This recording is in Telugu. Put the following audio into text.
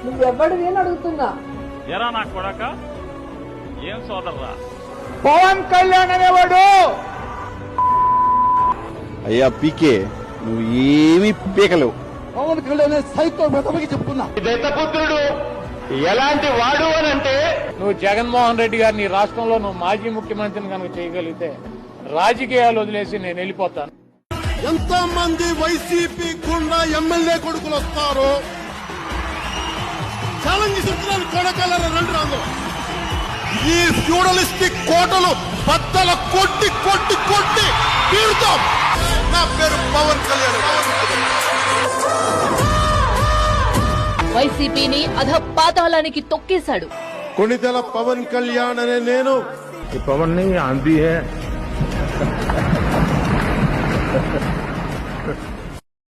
నువ్వెవ్వడివి అని అడుగుతున్నా. ఎరా నా కొడక, ఏం సోదర్రా? పవన్ కళ్యాణ్ అనేవాడు. అయ్యా పీకే, నువ్వు ఏమీ పీకలేవు. పవన్ కళ్యాణ్ సైకో మెతమకి చెప్తున్నా. దత్తపుత్రుడు ఎలాంటి వాడు అని అంటే, నువ్వు జగన్మోహన్ రెడ్డి గారిని రాష్ట్రంలో నువ్వు మాజీ ముఖ్యమంత్రిని కనుక చేయగలిగితే రాజకీయాలు వదిలేసి నేను వెళ్ళిపోతాను. ఎంతో మంది వైసీపీ గుండా ఎమ్మెల్యే కొడుకులు వస్తారు. ఛాలెంజ్ చెప్తున్నాను, కొడకలర రండి రాదు. ఈ ఫ్యూడలిస్టిక్ కోటలు బద్దల కొట్టి కొట్టి కొట్టి తీరుతాం. నా పేరు పవన్ కళ్యాణ్. వైసీపీని అధపాతాళానికి తొక్కేశాడు. కొణిదెల పవన్ కళ్యాణ్ అనే నేను. పవన్ ని ఆంधी है